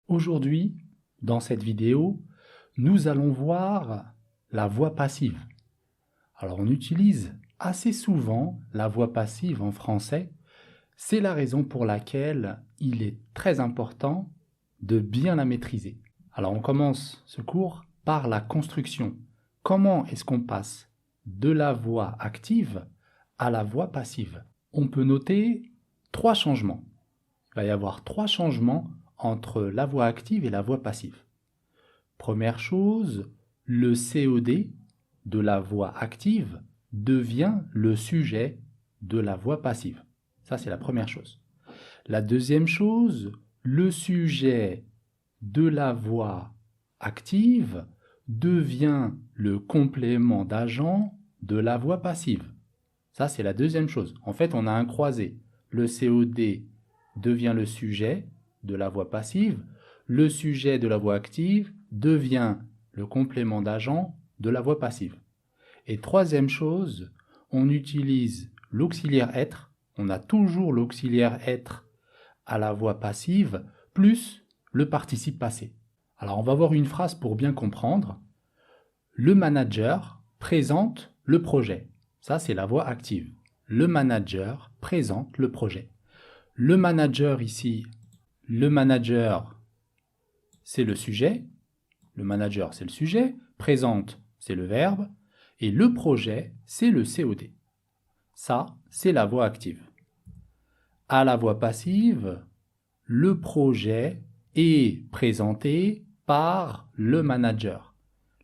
Aujourd'hui, dans cette vidéo, nous allons voir la voix passive. Alors on utilise assez souvent la voix passive en français. C'est la raison pour laquelle il est très important de bien la maîtriser. Alors on commence ce cours par la construction. Comment est-ce qu'on passe de la voix active à la voix passive? On peut noter 3 changements. Il va y avoir 3 changements entre la voix active et la voix passive. Première chose, le COD de la voix active devient le sujet de la voix passive. Ça, c'est la première chose. La deuxième chose, le sujet de la voix active devient le complément d'agent de la voix passive. Ça, c'est la deuxième chose. En fait, on a un croisé. Le COD devient le sujet de la voix passive. Le sujet de la voix active devient le complément d'agent de la voix passive. Et troisième chose, on utilise l'auxiliaire être. On a toujours l'auxiliaire être à la voix passive, plus le participe passé. Alors on va voir une phrase pour bien comprendre. Le manager présente le projet. Ça, c'est la voix active. Le manager présente le projet. Le manager ici, le manager, c'est le sujet. Le manager, c'est le sujet. Présente, c'est le verbe. Et le projet, c'est le COD. Ça, c'est la voix active. À la voix passive, le projet est présenté par le manager.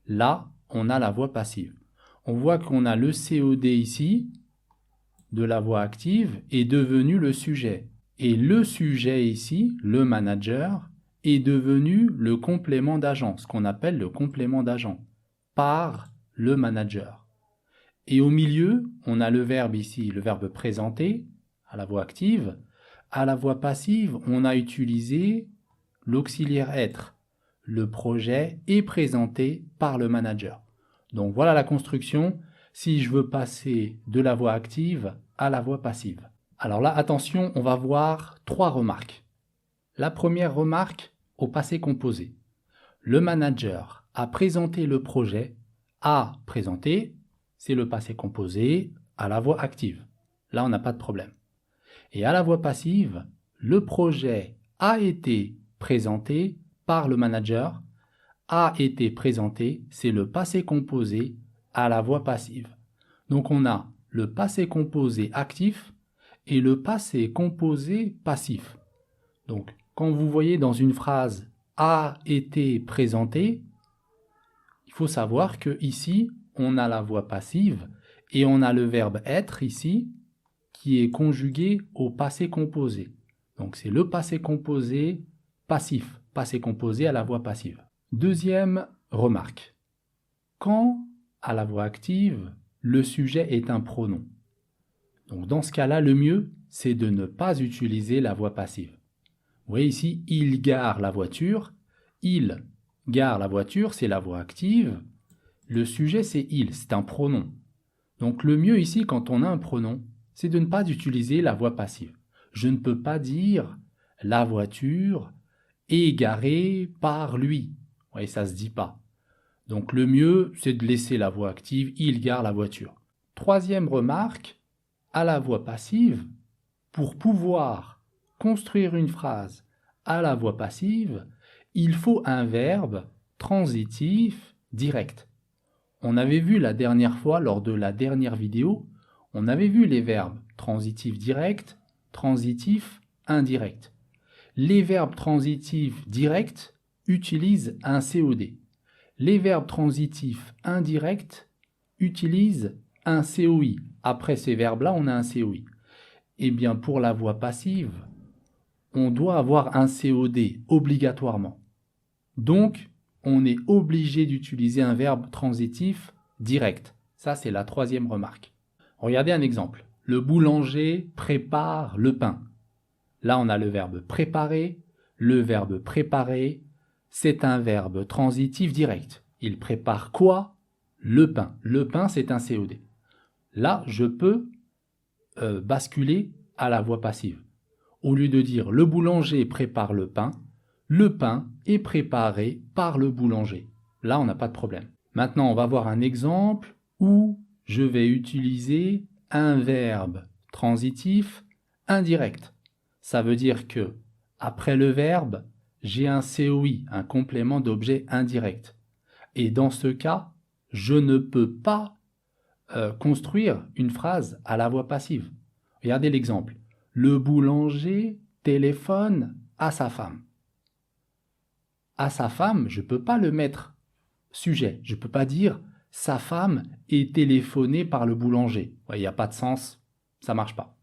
Là, on a la voix passive. On voit qu'on a le COD ici, de la voix active, est devenu le sujet. Et le sujet ici, le manager, est devenu le complément d'agent, ce qu'on appelle le complément d'agent, par le manager. Et au milieu, on a le verbe ici, le verbe présenter, à la voix active. À la voix passive, on a utilisé l'auxiliaire être. Le projet est présenté par le manager. Donc voilà la construction si je veux passer de la voix active à la voix passive. Alors là, attention, on va voir 3 remarques. La première remarque au passé composé. Le manager a présenté le projet, a présenté, c'est le passé composé à la voix active. Là, on n'a pas de problème. Et à la voix passive, le projet a été présenté par le manager, a été présenté, c'est le passé composé à la voix passive. Donc on a le passé composé actif et le passé composé passif. Donc quand vous voyez dans une phrase a été présenté, il faut savoir que ici on a la voix passive et on a le verbe être ici qui est conjugué au passé composé. Donc c'est le passé composé passif, passé composé à la voix passive. Deuxième remarque. Quand à la voix active, le sujet est un pronom. Donc dans ce cas-là, le mieux, c'est de ne pas utiliser la voix passive. Vous voyez ici, il gare la voiture. Il gare la voiture, c'est la voix active. Le sujet, c'est il, c'est un pronom. Donc le mieux ici, quand on a un pronom, c'est de ne pas utiliser la voix passive. Je ne peux pas dire la voiture est garée par lui. Vous voyez, ça ne se dit pas. Donc le mieux, c'est de laisser la voix active, il gare la voiture. Troisième remarque, à la voix passive, pour pouvoir construire une phrase à la voix passive, il faut un verbe transitif direct. On avait vu la dernière fois, lors de la dernière vidéo, on avait vu les verbes transitifs directs, transitifs indirects. Les verbes transitifs directs utilisent un COD. Les verbes transitifs indirects utilisent un COI. Après ces verbes-là, on a un COI. Eh bien, pour la voix passive, on doit avoir un COD obligatoirement. Donc, on est obligé d'utiliser un verbe transitif direct. Ça, c'est la troisième remarque. Regardez un exemple. Le boulanger prépare le pain. Là, on a le verbe préparer. Le verbe préparer, c'est un verbe transitif direct. Il prépare quoi? Le pain. Le pain, c'est un COD. Là, je peux basculer à la voix passive. Au lieu de dire le boulanger prépare le pain le pain est préparé par le boulanger. Là, on n'a pas de problème. Maintenant, on va voir un exemple où je vais utiliser un verbe transitif indirect. Ça veut dire que après le verbe, j'ai un COI, un complément d'objet indirect. Et dans ce cas, je ne peux pas construire une phrase à la voix passive. Regardez l'exemple. Le boulanger téléphone à sa femme. À sa femme, je ne peux pas le mettre sujet. Je ne peux pas dire sa femme est téléphonée par le boulanger. Il n'y a pas de sens, ça ne marche pas.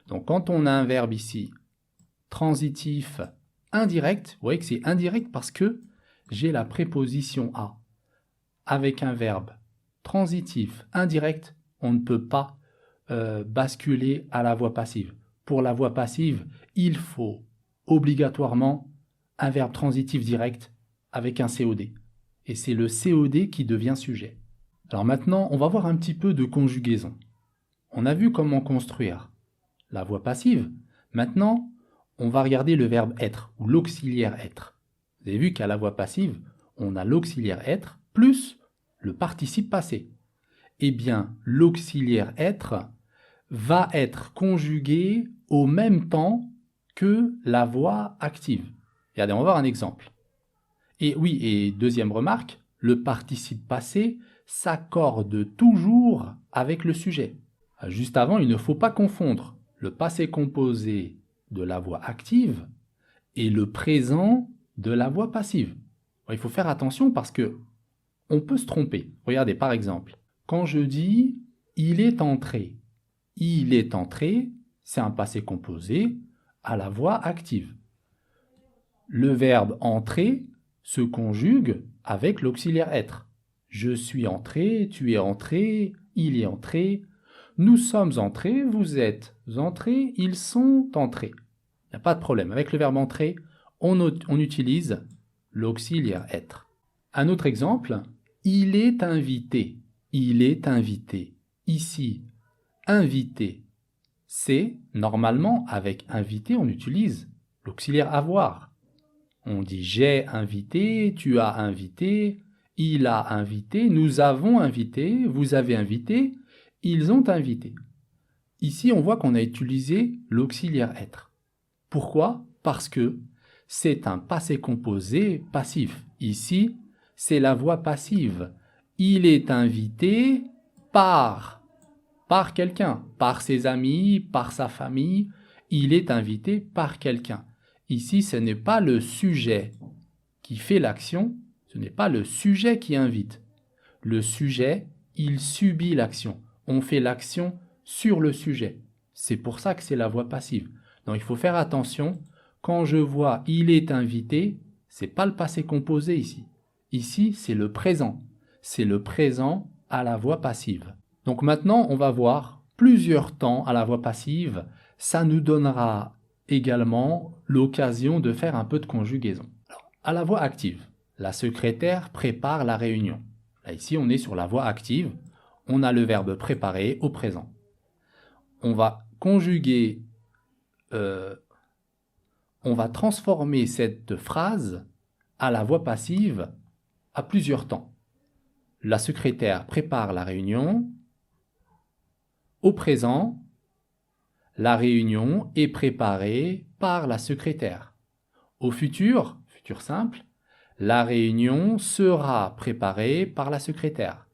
Donc quand on a un verbe ici, transitif indirect, vous voyez que c'est indirect parce que j'ai la préposition à. Avec un verbe transitif indirect, on ne peut pas basculer à la voix passive. Pour la voix passive, il faut obligatoirement un verbe transitif direct avec un COD. Et c'est le COD qui devient sujet. Alors maintenant, on va voir un petit peu de conjugaison. On a vu comment construire la voix passive. Maintenant, on va regarder le verbe être ou l'auxiliaire être. Vous avez vu qu'à la voix passive, on a l'auxiliaire être plus le participe passé. Eh bien, l'auxiliaire être va être conjugué au même temps que la voix active. Regardez, on va voir un exemple. Et oui, et deuxième remarque, le participe passé s'accorde toujours avec le sujet. Juste avant, il ne faut pas confondre le passé composé de la voix active et le présent de la voix passive. Il faut faire attention parce que on peut se tromper. Regardez, par exemple, quand je dis « il est entré », c'est un passé composé à la voix active. Le verbe « entrer » se conjugue avec l'auxiliaire « être ». Je suis entré, tu es entré, il est entré, nous sommes entrés, vous êtes entrés, ils sont entrés. Il n'y a pas de problème. Avec le verbe « entrer », on utilise l'auxiliaire « être ». Un autre exemple, il est invité. Il est invité. Ici, invité, c'est normalement avec invité, on utilise l'auxiliaire avoir. On dit j'ai invité, tu as invité, il a invité, nous avons invité, vous avez invité, ils ont invité. Ici, on voit qu'on a utilisé l'auxiliaire être. Pourquoi? Parce que c'est un passé composé passif. Ici, c'est la voix passive. Il est invité par quelqu'un, par ses amis, par sa famille. Il est invité par quelqu'un. Ici, ce n'est pas le sujet qui fait l'action, ce n'est pas le sujet qui invite. Le sujet, il subit l'action. On fait l'action sur le sujet. C'est pour ça que c'est la voix passive. Donc il faut faire attention. Quand je vois « il est invité », ce n'est pas le passé composé ici. Ici, c'est le présent. C'est le présent à la voix passive. Donc maintenant, on va voir plusieurs temps à la voix passive. Ça nous donnera également l'occasion de faire un peu de conjugaison. Alors, à la voix active, la secrétaire prépare la réunion. Là, ici, on est sur la voix active. On a le verbe préparer au présent. On va conjuguer, on va transformer cette phrase à la voix passive à plusieurs temps. La secrétaire prépare la réunion. Au présent, la réunion est préparée par la secrétaire. Au futur, futur simple, la réunion sera préparée par la secrétaire.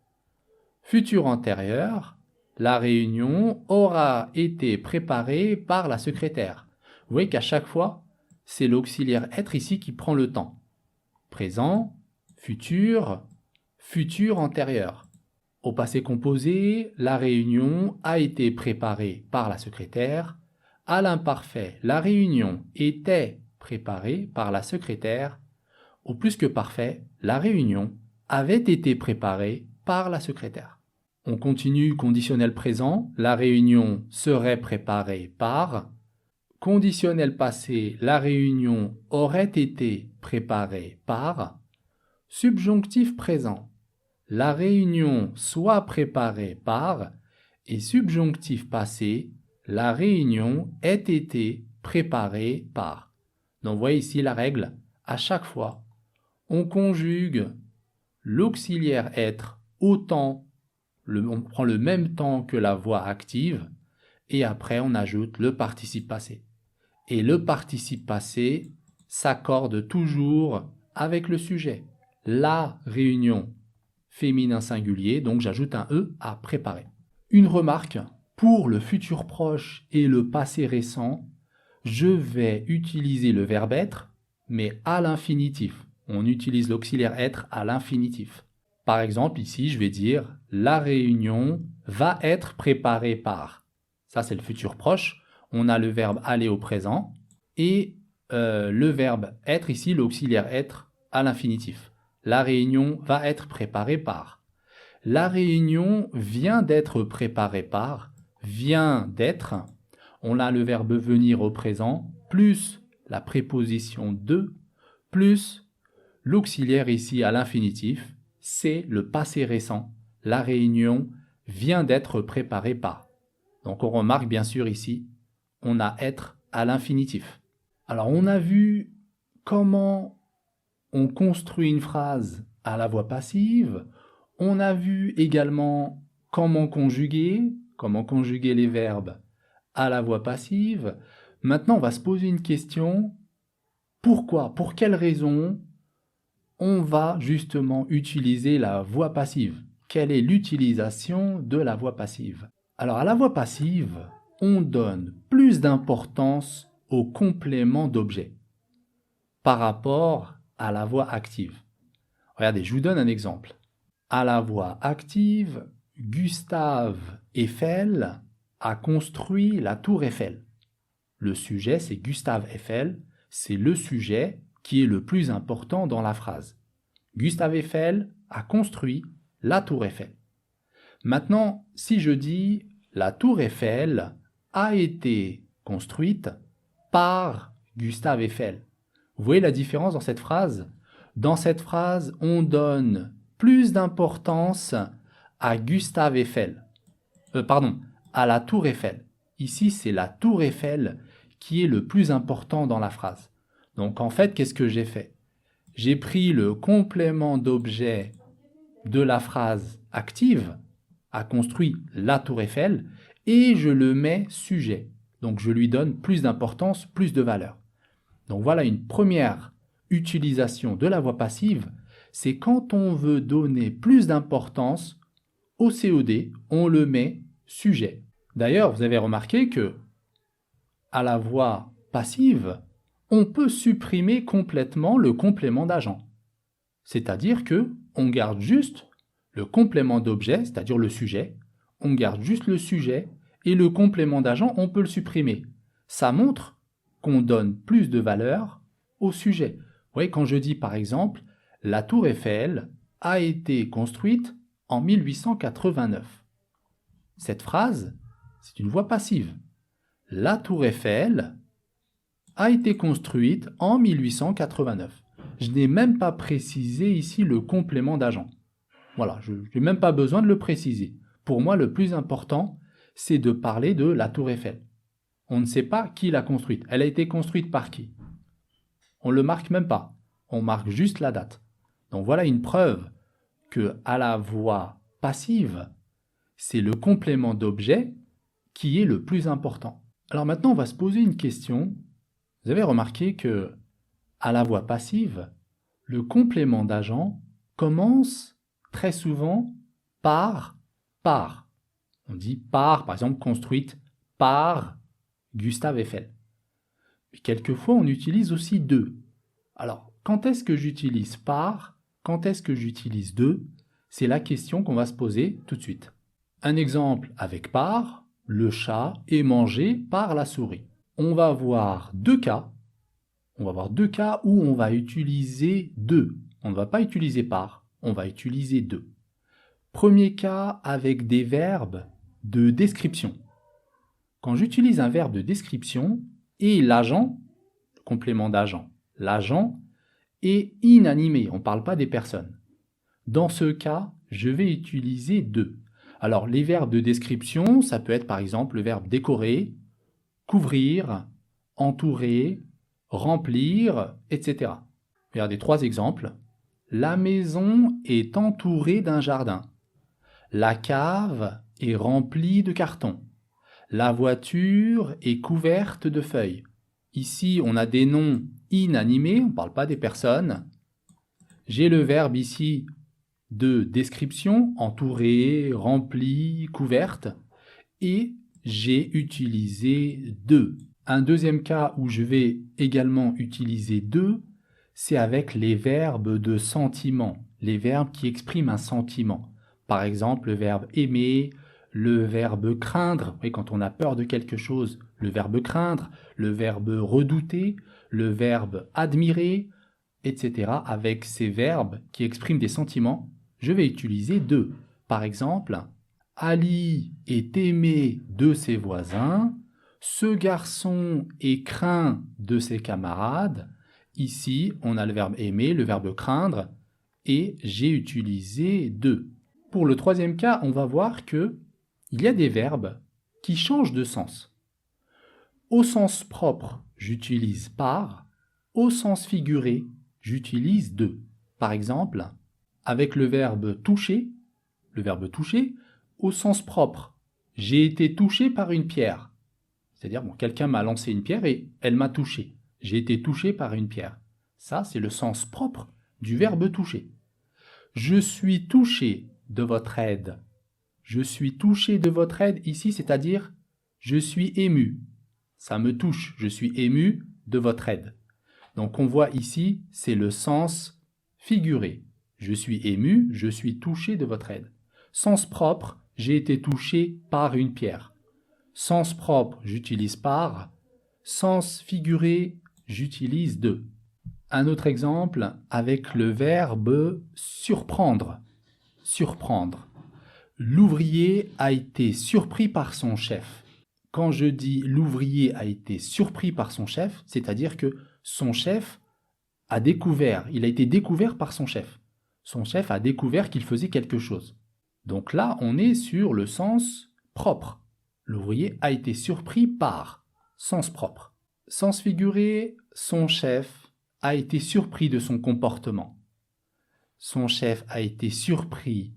Futur antérieur, la réunion aura été préparée par la secrétaire. Vous voyez qu'à chaque fois, c'est l'auxiliaire être ici qui prend le temps. Présent, futur, futur antérieur. Au passé composé, la réunion a été préparée par la secrétaire. À l'imparfait, la réunion était préparée par la secrétaire. Au plus que parfait, la réunion avait été préparée par la secrétaire. On continue conditionnel présent, la réunion serait préparée par. Conditionnel passé, la réunion aurait été préparée par. Subjonctif présent, la réunion soit préparée par. Et subjonctif passé, la réunion ait été préparée par. Donc vous voyez ici la règle, à chaque fois, on conjugue l'auxiliaire être autant, on prend le même temps que la voix active, et après on ajoute le participe passé. Et le participe passé s'accorde toujours avec le sujet. La réunion féminin singulier, donc j'ajoute un E à préparer. Une remarque, pour le futur proche et le passé récent, je vais utiliser le verbe être, mais à l'infinitif. On utilise l'auxiliaire être à l'infinitif. Par exemple, ici, je vais dire « La réunion va être préparée par ». Ça, c'est le futur proche. On a le verbe aller au présent et le verbe être, ici, l'auxiliaire être à l'infinitif. La réunion va être préparée par. La réunion vient d'être préparée par, vient d'être. On a le verbe venir au présent, plus la préposition de, plus l'auxiliaire ici à l'infinitif, c'est le passé récent. La réunion vient d'être préparée par. Donc on remarque bien sûr ici, on a être à l'infinitif. Alors on a vu comment on construit une phrase à la voix passive. On a vu également comment conjuguer les verbes à la voix passive. Maintenant, on va se poser une question. Pourquoi, pour quelle raison on va justement utiliser la voix passive? Quelle est l'utilisation de la voix passive? Alors, à la voix passive, on donne plus d'importance au complément d'objet par rapport à la voix active. Regardez, je vous donne un exemple. À la voix active, Gustave Eiffel a construit la tour Eiffel. Le sujet, c'est Gustave Eiffel, c'est le sujet qui est le plus important dans la phrase. Gustave Eiffel a construit la tour Eiffel. Maintenant, si je dis la tour Eiffel a été construite par Gustave Eiffel, vous voyez la différence dans cette phrase? Dans cette phrase, on donne plus d'importance à Gustave Eiffel. À la tour Eiffel. Ici, c'est la tour Eiffel qui est le plus important dans la phrase. Donc en fait, qu'est-ce que j'ai fait? J'ai pris le complément d'objet de la phrase active, a construit la tour Eiffel, et je le mets sujet. Donc je lui donne plus d'importance, plus de valeur. Donc voilà une première utilisation de la voix passive, c'est quand on veut donner plus d'importance au COD, on le met sujet. D'ailleurs, vous avez remarqué que à la voix passive, on peut supprimer complètement le complément d'agent. C'est-à-dire que on garde juste le complément d'objet, c'est-à-dire le sujet, on garde juste le sujet et le complément d'agent, on peut le supprimer. Ça montre qu'on donne plus de valeur au sujet. Vous voyez, quand je dis par exemple, la tour Eiffel a été construite en 1889. Cette phrase, c'est une voix passive. La tour Eiffel a été construite en 1889. Je n'ai même pas précisé ici le complément d'agent. Voilà, je n'ai même pas besoin de le préciser. Pour moi, le plus important, c'est de parler de la tour Eiffel. On ne sait pas qui l'a construite. Elle a été construite par qui? On ne le marque même pas. On marque juste la date. Donc voilà une preuve que à la voix passive, c'est le complément d'objet qui est le plus important. Alors maintenant, on va se poser une question. Vous avez remarqué que à la voix passive, le complément d'agent commence très souvent par. On dit par exemple, construite par Gustave Eiffel. Mais quelquefois, on utilise aussi de. Alors, quand est-ce que j'utilise par? Quand est-ce que j'utilise de? C'est la question qu'on va se poser tout de suite. Un exemple avec par, le chat est mangé par la souris. On va avoir deux cas. On va avoir deux cas où on va utiliser de. On ne va pas utiliser par, on va utiliser de. Premier cas avec des verbes de description. Quand j'utilise un verbe de description et l'agent, le complément d'agent, l'agent est inanimé, on ne parle pas des personnes. Dans ce cas, je vais utiliser de. Alors, les verbes de description, ça peut être par exemple le verbe décorer, couvrir, entourer, remplir, etc. Regardez 3 exemples. La maison est entourée d'un jardin. La cave est remplie de cartons. La voiture est couverte de feuilles. Ici, on a des noms inanimés, on ne parle pas des personnes. J'ai le verbe ici de description, entouré, rempli, couverte. Et j'ai utilisé de. Un deuxième cas où je vais également utiliser de, c'est avec les verbes de sentiment, les verbes qui expriment un sentiment. Par exemple, le verbe aimer, le verbe craindre, et quand on a peur de quelque chose, le verbe craindre, le verbe redouter, le verbe admirer, etc. Avec ces verbes qui expriment des sentiments, je vais utiliser de. Par exemple, Ali est aimé de ses voisins, ce garçon est craint de ses camarades. Ici, on a le verbe aimer, le verbe craindre, et j'ai utilisé de. Pour le troisième cas, on va voir que il y a des verbes qui changent de sens. Au sens propre, j'utilise par. Au sens figuré, j'utilise de. Par exemple, avec le verbe toucher, au sens propre, j'ai été touché par une pierre. C'est-à-dire, quelqu'un m'a lancé une pierre et elle m'a touché. J'ai été touché par une pierre. Ça, c'est le sens propre du verbe toucher. Je suis touché de votre aide. Je suis touché de votre aide ici, c'est-à-dire je suis ému. Ça me touche, je suis ému de votre aide. Donc on voit ici, c'est le sens figuré. Je suis ému, je suis touché de votre aide. Sens propre, j'ai été touché par une pierre. Sens propre, j'utilise par. Sens figuré, j'utilise de. Un autre exemple avec le verbe surprendre. Surprendre. L'ouvrier a été surpris par son chef. Quand je dis l'ouvrier a été surpris par son chef, c'est-à-dire que son chef a découvert, il a été découvert par son chef. Son chef a découvert qu'il faisait quelque chose. Donc là, on est sur le sens propre. L'ouvrier a été surpris par, sens propre. Sens figuré, son chef a été surpris de son comportement. Son chef a été surpris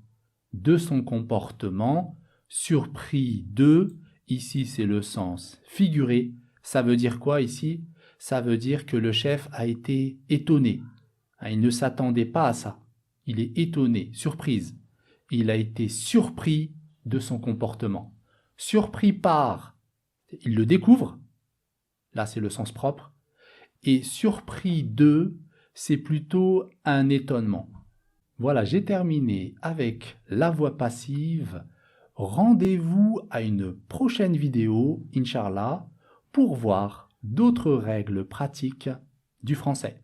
de son comportement, surpris de, ici c'est le sens figuré. Ça veut dire quoi ici? Ça veut dire que le chef a été étonné. Il ne s'attendait pas à ça. Il est étonné, surprise. Il a été surpris de son comportement. Surpris par, il le découvre. Là, c'est le sens propre. Et surpris de, c'est plutôt un étonnement. Voilà, j'ai terminé avec la voix passive. Rendez-vous à une prochaine vidéo, Inch'Allah, pour voir d'autres règles pratiques du français.